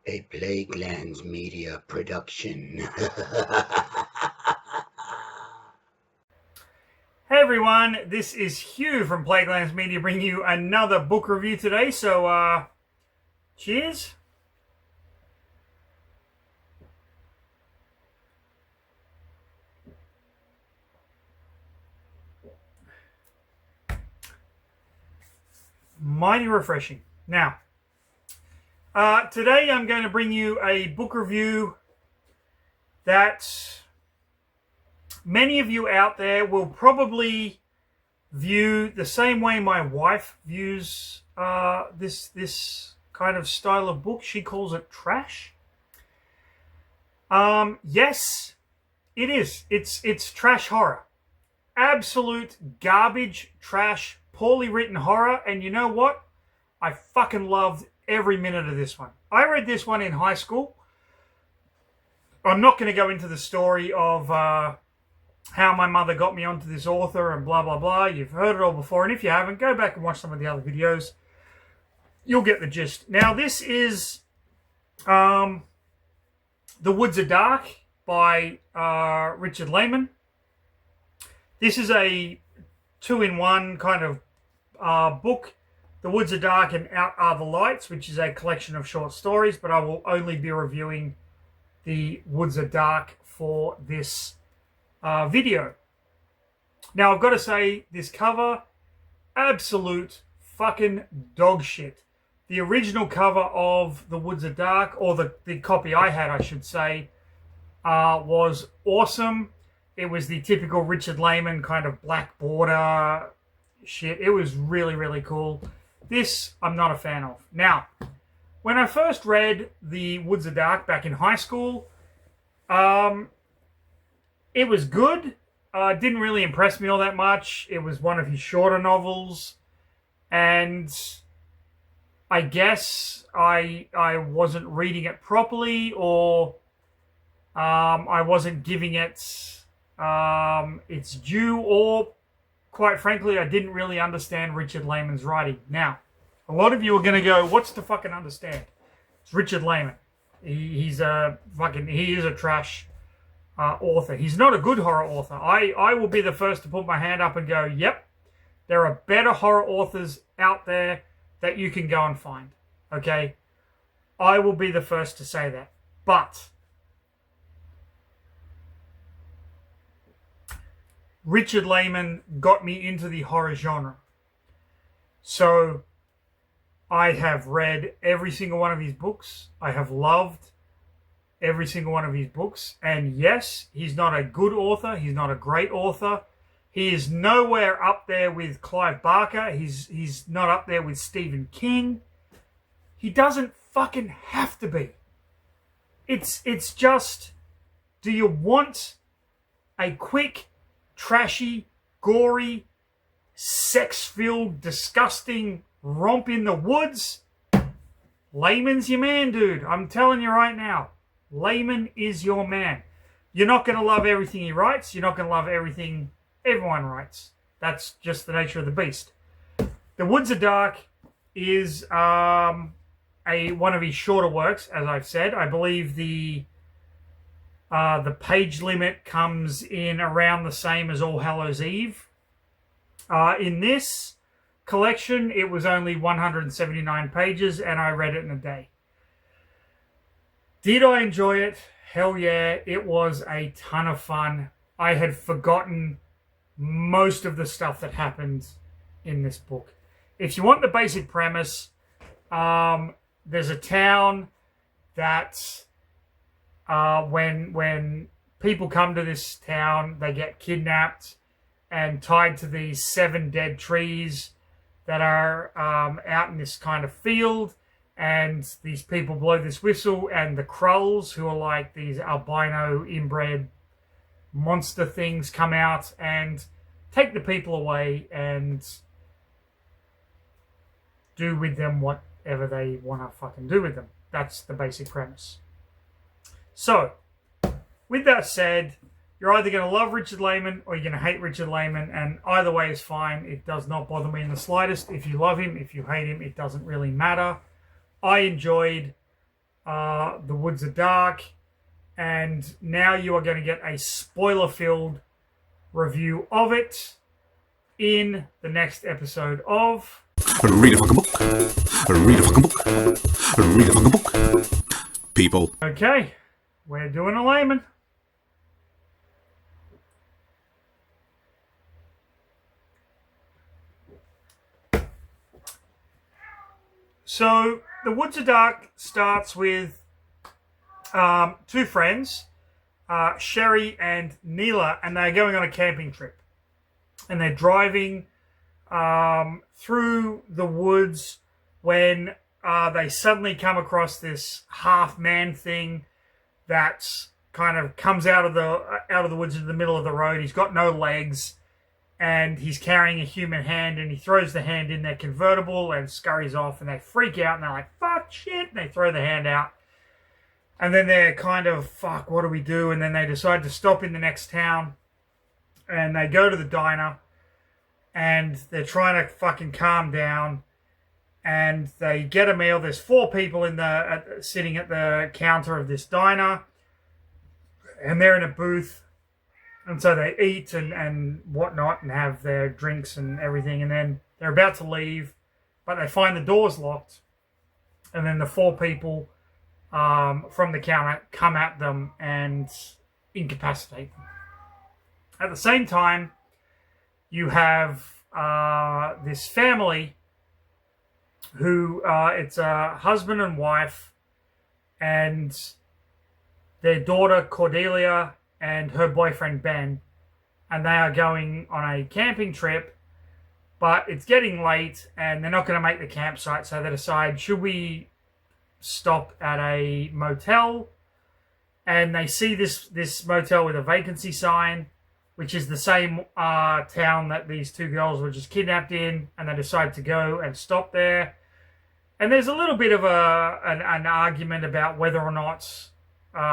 A Plaguelands Media production. Hey everyone, this is Hugh from Plaguelands Media bringing you another book review today. So, cheers. Mighty refreshing. Now, today I'm going to bring you a book review that many of you out there will probably view the same way my wife views this kind of style of book. She calls it trash. Yes, it is. It's trash horror. Absolute garbage, trash, poorly written horror. And you know what? I fucking loved every minute of this one. I read this one in high school. I'm not going to go into the story of how my mother got me onto this author and blah, blah, blah. You've heard it all before. And if you haven't, go back and watch some of the other videos. You'll get the gist. Now, this is The Woods Are Dark by Richard Laymon. This is a two-in-one kind of book. The Woods Are Dark and Out Are the Lights, which is a collection of short stories, but I will only be reviewing The Woods Are Dark for this video. Now, I've got to say, this cover, absolute fucking dog shit. The original cover of The Woods Are Dark, or the copy I had, I should say, was awesome. It was the typical Richard Laymon kind of black border shit. It was really, really cool. This, I'm not a fan of. Now, when I first read The Woods Are Dark back in high school, it was good. Didn't really impress me all that much. It was one of his shorter novels. And I guess I wasn't reading it properly, or I wasn't giving it its due, or quite frankly, I didn't really understand Richard Laymon's writing. Now, a lot of you are going to go, what's to fucking understand? It's Richard Laymon. He is a trash author. He's not a good horror author. I will be the first to put my hand up and go, yep, there are better horror authors out there that you can go and find. Okay? I will be the first to say that. But Richard Laymon got me into the horror genre. So I have read every single one of his books. I have loved every single one of his books. And yes, he's not a good author. He's not a great author. He is nowhere up there with Clive Barker. He's not up there with Stephen King. He doesn't fucking have to be. It's just, do you want a quick, trashy, gory, sex-filled, disgusting romp in the woods? Laymon's your man, dude. I'm telling you right now. Laymon is your man. You're not going to love everything he writes. You're not going to love everything everyone writes. That's just the nature of the beast. The Woods Are Dark is one of his shorter works, as I've said. I believe the page limit comes in around the same as All Hallows Eve. In this collection, it was only 179 pages, and I read it in a day. Did I enjoy it? Hell yeah, it was a ton of fun. I had forgotten most of the stuff that happened in this book. If you want the basic premise, there's a town that when people come to this town, they get kidnapped and tied to these 7 dead trees that are out in this kind of field. And these people blow this whistle, and the Krulls, who are like these albino inbred monster things, come out and take the people away and do with them whatever they want to fucking do with them. That's the basic premise. So, with that said, you're either going to love Richard Laymon or you're going to hate Richard Laymon, and either way is fine. It does not bother me in the slightest. If you love him, if you hate him, it doesn't really matter. I enjoyed The Woods Are Dark. And now you are going to get a spoiler-filled review of it in the next episode of... Read a fucking book. Read a fucking book. Read a fucking book. People. Okay, we're doing a Laymon. So, The Woods Are Dark starts with two friends, Sherry and Neela, and they're going on a camping trip. And they're driving through the woods when they suddenly come across this half-man thing that kind of comes out of the woods into the middle of the road. He's got no legs, and he's carrying a human hand, and he throws the hand in their convertible and scurries off, and they freak out, and they're like, fuck, shit, and they throw the hand out. And then they're kind of, fuck, what do we do? And then they decide to stop in the next town, and they go to the diner, and they're trying to fucking calm down, and they get a meal. There's 4 people sitting at the counter of this diner, and they're in a booth, and so they eat and whatnot and have their drinks and everything, and then they're about to leave, but they find the doors locked, and then the 4 people from the counter come at them and incapacitate them. At the same time, you have this family who, it's a husband and wife and their daughter Cordelia and her boyfriend Ben, and they are going on a camping trip, but it's getting late and they're not going to make the campsite, so they decide, should we stop at a motel? And they see this motel with a vacancy sign, which is the same town that these 2 girls were just kidnapped in, and they decide to go and stop there. And there's a little bit of an argument about whether or not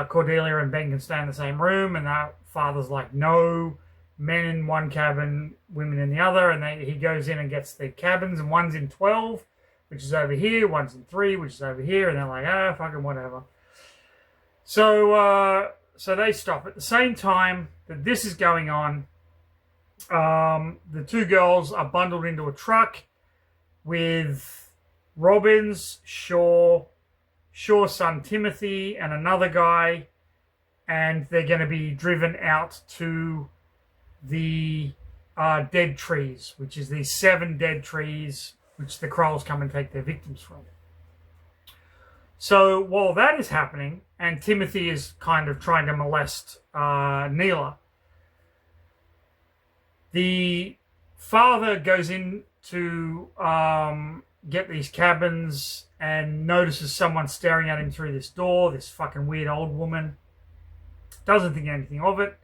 Cordelia and Ben can stay in the same room, and the father's like, no, men in one cabin, women in the other, and he goes in and gets the cabins, and one's in 12, which is over here, one's in 3, which is over here, and they're like, fucking whatever. So they stop. At the same time that this is going on, the 2 girls are bundled into a truck with Robin's, Shaw's son Timothy, and another guy, and they're going to be driven out to the dead trees, which is these 7 dead trees which the Krolls come and take their victims from. So while that is happening, and Timothy is kind of trying to molest Neela, the father goes in to get these cabins and notices someone staring at him through this door, this fucking weird old woman. Doesn't think anything of it.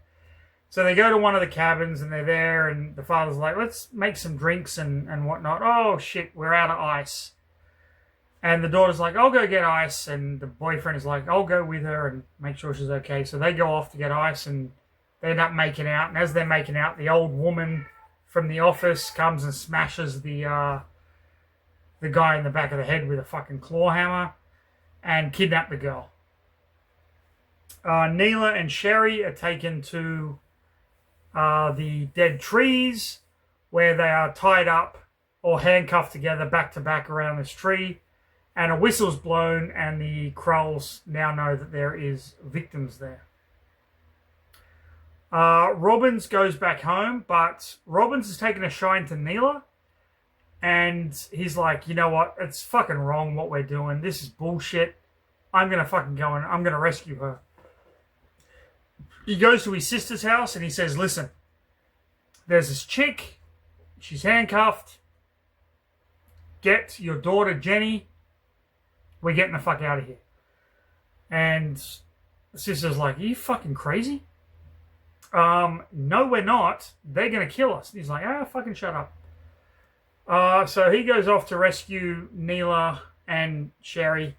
So they go to one of the cabins and they're there, and the father's like, let's make some drinks and whatnot. Oh shit, we're out of ice. And the daughter's like, I'll go get ice. And the boyfriend is like, I'll go with her and make sure she's okay. So they go off to get ice, and they end up making out. And as they're making out, the old woman from the office comes and smashes the guy in the back of the head with a fucking claw hammer and kidnap the girl. Neela and Sherry are taken to the dead trees, where they are tied up or handcuffed together back to back around this tree, and a whistle's blown, and the Krolls now know that there is victims there. Robbins goes back home, but Robbins has taken a shine to Neela, and he's like, you know what, it's fucking wrong what we're doing, this is bullshit, I'm gonna fucking go and I'm gonna rescue her. He goes to his sister's house and he says, listen, there's this chick, she's handcuffed, get your daughter Jenny, we're getting the fuck out of here. And the sister's like, are you fucking crazy? No, we're not. They're going to kill us. And he's like, fucking shut up. So he goes off to rescue Neela and Sherry.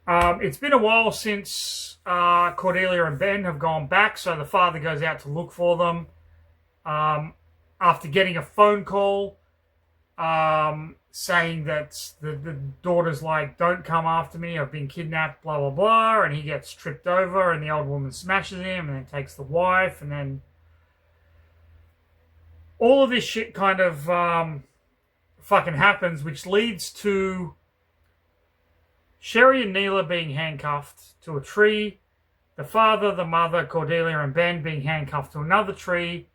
It's been a while since Cordelia and Ben have gone back, so the father goes out to look for them. After getting a phone call saying that the daughter's like, don't come after me, I've been kidnapped, blah, blah, blah. And he gets tripped over and the old woman smashes him and then takes the wife. And then all of this shit kind of fucking happens, which leads to Sherry and Neela being handcuffed to a tree. The father, the mother, Cordelia and Ben being handcuffed to another tree.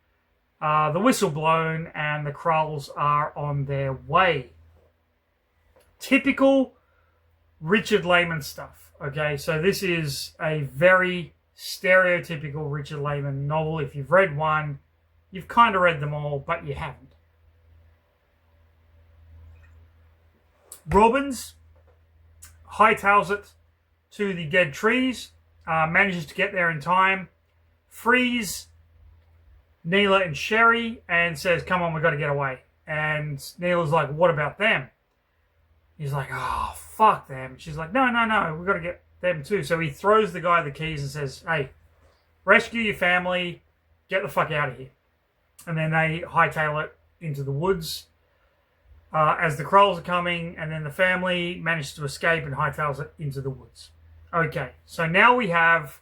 The whistle blown and the Krulls are on their way. Typical Richard Laymon stuff. Okay, so this is a very stereotypical Richard Laymon novel. If you've read one, you've kind of read them all, but you haven't. Robbins hightails it to the dead trees, manages to get there in time, frees Neela and Sherry, and says, come on, we've got to get away. And Neela's like, what about them? He's like, oh, fuck them. She's like, no, we've got to get them too. So he throws the guy the keys and says, hey, rescue your family, get the fuck out of here. And then they hightail it into the woods as the Krulls are coming, and then the family manages to escape and hightails it into the woods. Okay, so now we have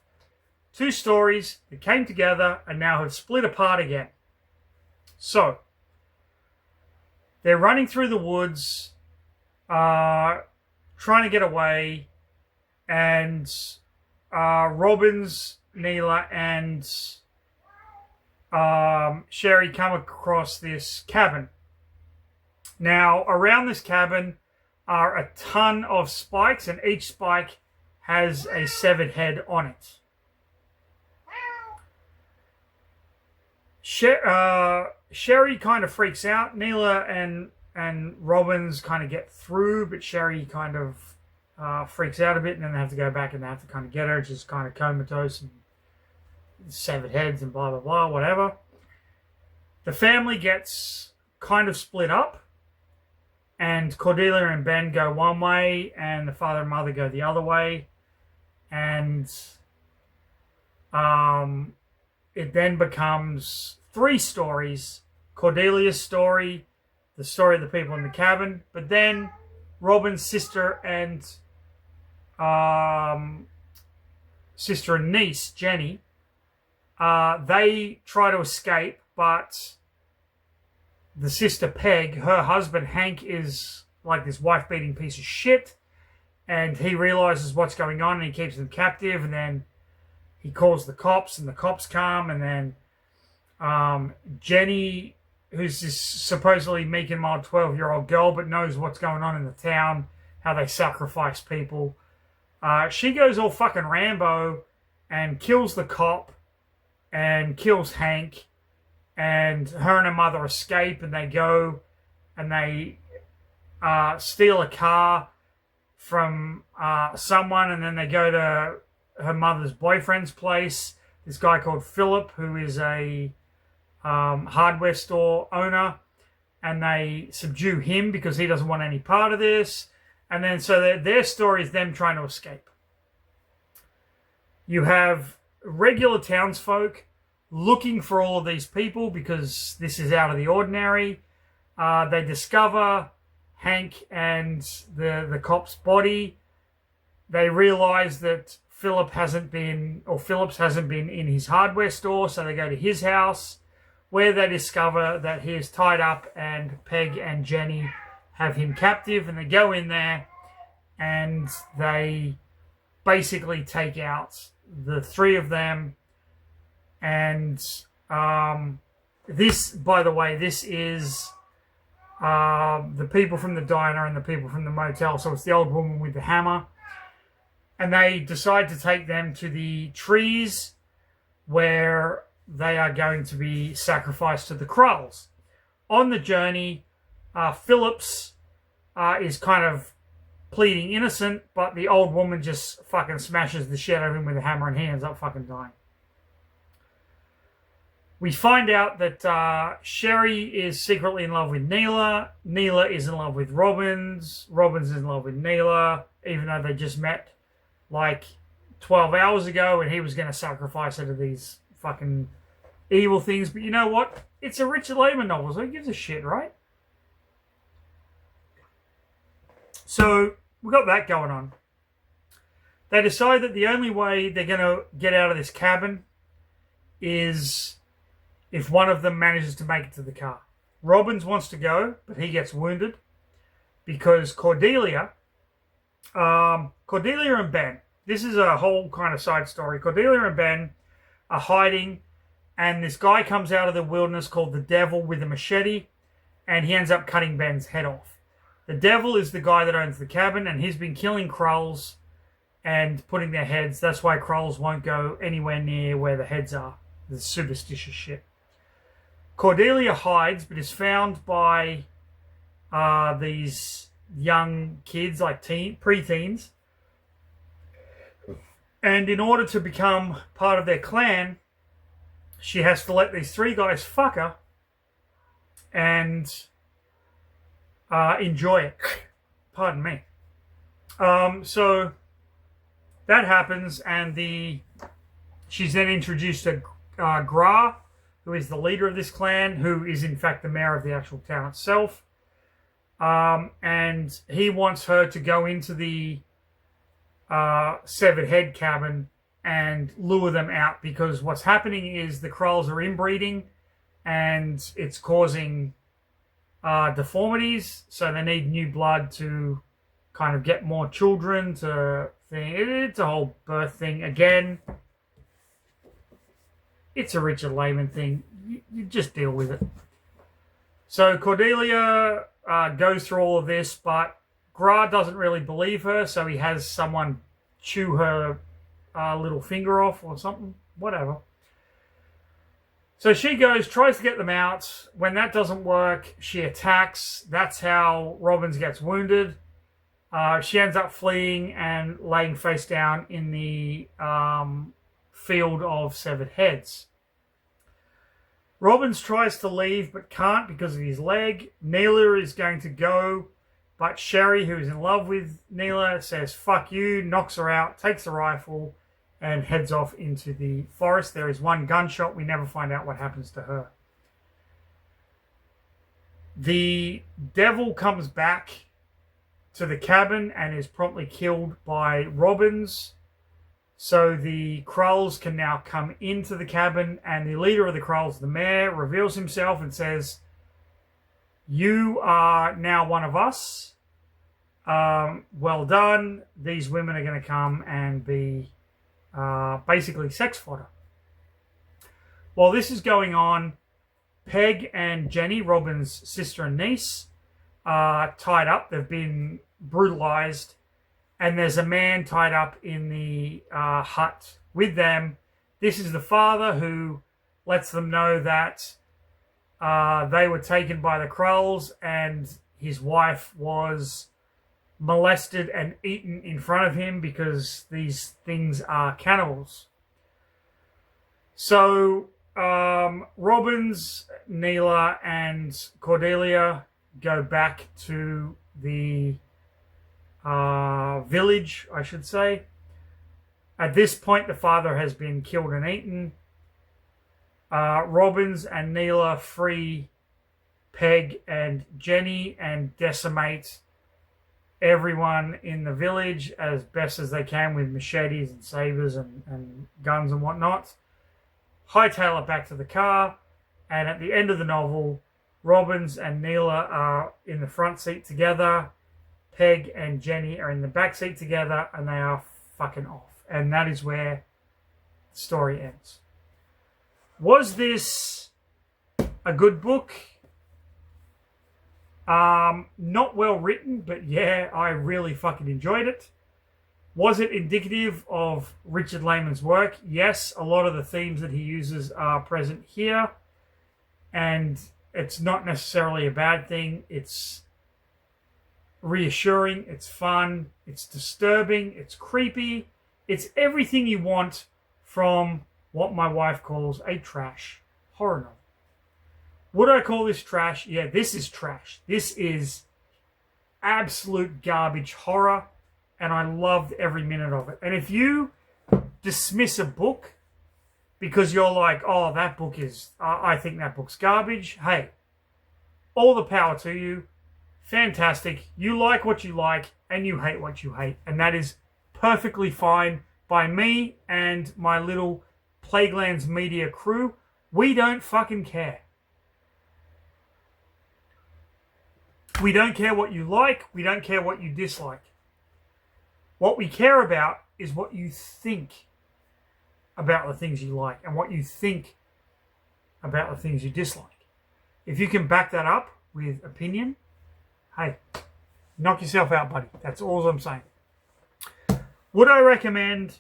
two stories that came together and now have split apart again. So, they're running through the woods, trying to get away, and Robbins, Neela, and Sherry come across this cabin. Now, around this cabin are a ton of spikes, and each spike has a severed head on it. Sherry kind of freaks out. Neela and Robbins kind of get through, but Sherry kind of freaks out a bit, and then they have to go back and they have to kind of get her. She's kind of comatose and severed heads and blah, blah, blah, whatever. The family gets kind of split up, and Cordelia and Ben go one way, and the father and mother go the other way. And it then becomes three stories. Cordelia's story, the story of the people in the cabin, but then Robin's sister and niece, Jenny, they try to escape, but the sister Peg, her husband Hank, is like this wife-beating piece of shit, and he realizes what's going on and he keeps them captive, and then he calls the cops and the cops come, and then Jenny, who's this supposedly meek and mild 12-year-old girl but knows what's going on in the town, how they sacrifice people, she goes all fucking Rambo and kills the cop and kills Hank, and her and her mother escape, and they go and they steal a car from someone, and then they go to her mother's boyfriend's place, this guy called Philip, who is a hardware store owner, and they subdue him because he doesn't want any part of this. And then so their story is them trying to escape. You have regular townsfolk looking for all of these people because this is out of the ordinary. They discover Hank and the cop's body. They realize that Phillips hasn't been in his hardware store, so they go to his house, where they discover that he is tied up and Peg and Jenny have him captive, and they go in there and they basically take out the three of them. And this, by the way, this is the people from the diner and the people from the motel, so it's the old woman with the hammer. And they decide to take them to the trees where they are going to be sacrificed to the Krulls. On the journey, Phillips is kind of pleading innocent, but the old woman just fucking smashes the shit out of him with a hammer and he ends up fucking dying. We find out that Sherry is secretly in love with Neela. Neela is in love with Robbins. Robbins is in love with Neela, even though they just met like 12 hours ago and he was going to sacrifice her to these fucking evil things. But you know what? It's a Richard Laymon novel, so who gives a shit, right? So we've got that going on. They decide that the only way they're going to get out of this cabin is if one of them manages to make it to the car. Robbins wants to go, but he gets wounded because Cordelia and Ben, this is a whole kind of side story. Cordelia and Ben are hiding, and this guy comes out of the wilderness called the Devil with a machete, and he ends up cutting Ben's head off. The Devil is the guy that owns the cabin, and he's been killing Krulls and putting their heads. That's why Krulls won't go anywhere near where the heads are. The superstitious shit. Cordelia hides, but is found by these young kids, like pre-teens. And in order to become part of their clan, she has to let these three guys fuck her and enjoy it. Pardon me. So that happens, and she's then introduced to Gra, who is the leader of this clan, who is in fact the mayor of the actual town itself. And he wants her to go into the Severed Head cabin and lure them out, because what's happening is the Krulls are inbreeding and it's causing deformities, so they need new blood to kind of get more children to thing. It's a whole birth thing again. It's a Richard Laymon thing. You just deal with it. So Cordelia goes through all of this, but Gra doesn't really believe her, so he has someone chew her little finger off or something. Whatever. So she tries to get them out. When that doesn't work, she attacks. That's how Robbins gets wounded. She ends up fleeing and laying face down in the field of severed heads. Robbins tries to leave but can't because of his leg. Neela is going to go, but Sherry, who is in love with Neela, says fuck you, knocks her out, takes the rifle, and heads off into the forest. There is one gunshot. We never find out what happens to her. The Devil comes back to the cabin and is promptly killed by Robbins. So the Krulls can now come into the cabin, and the leader of the Krulls, the mayor, reveals himself and says, you are now one of us. Well done. These women are going to come and be basically sex fodder. While this is going on, Peg and Jenny, Robin's sister and niece, are tied up. They've been brutalized. And there's a man tied up in the hut with them. This is the father who lets them know that they were taken by the Krulls and his wife was molested and eaten in front of him because these things are cannibals. So Robbins, Neela, and Cordelia go back to the village, I should say. At this point, the father has been killed and eaten. Robbins and Neela free Peg and Jenny and decimate everyone in the village as best as they can with machetes and sabers and guns and whatnot. Hightail it back to the car, and at the end of the novel, Robbins and Neela are in the front seat together. Peg and Jenny are in the back seat together, and they are fucking off. And that is where the story ends. Was this a good book? Not well written, but yeah, I really fucking enjoyed it. Was it indicative of Richard Laymon's work? Yes, a lot of the themes that he uses are present here, and it's not necessarily a bad thing. It's reassuring, it's fun, it's disturbing, it's creepy. It's everything you want from what my wife calls a trash horror novel. Would I call this trash? Yeah, this is trash. This is absolute garbage horror, and I loved every minute of it. And if you dismiss a book because you're like, oh, that book is, I think that book's garbage, hey, all the power to you. fantastic. You like what you like and you hate what you hate. And that is perfectly fine by me and my little Plaguelands Media crew. We don't fucking care. We don't care what you like. We don't care what you dislike. What we care about is what you think about the things you like and what you think about the things you dislike. If you can back that up with opinion, hey, knock yourself out, buddy. That's all I'm saying. Would I recommend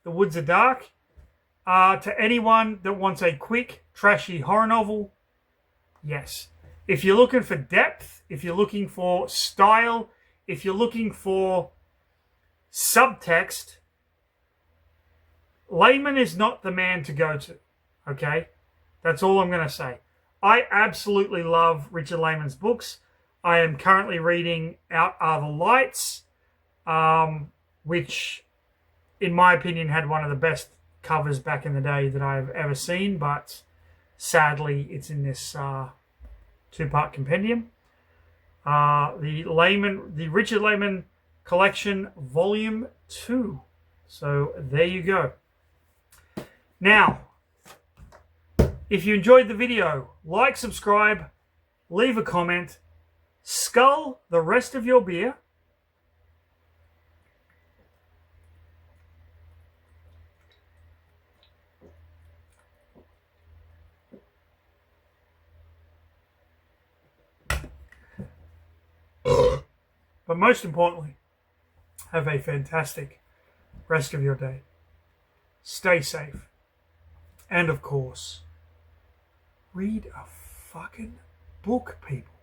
The Woods Are Dark to anyone that wants a quick, trashy horror novel? Yes. If you're looking for depth, if you're looking for style, if you're looking for subtext, Laymon is not the man to go to. Okay? That's all I'm going to say. I absolutely love Richard Laymon's books. I am currently reading Out Are the Lights, which, in my opinion, had one of the best covers back in the day that I've ever seen, but sadly, it's in this two-part compendium. The Richard Laymon Collection, Volume 2. So there you go. Now, if you enjoyed the video, like, subscribe, leave a comment, scull the rest of your beer. But most importantly, have a fantastic rest of your day. Stay safe. And of course, read a fucking book, people.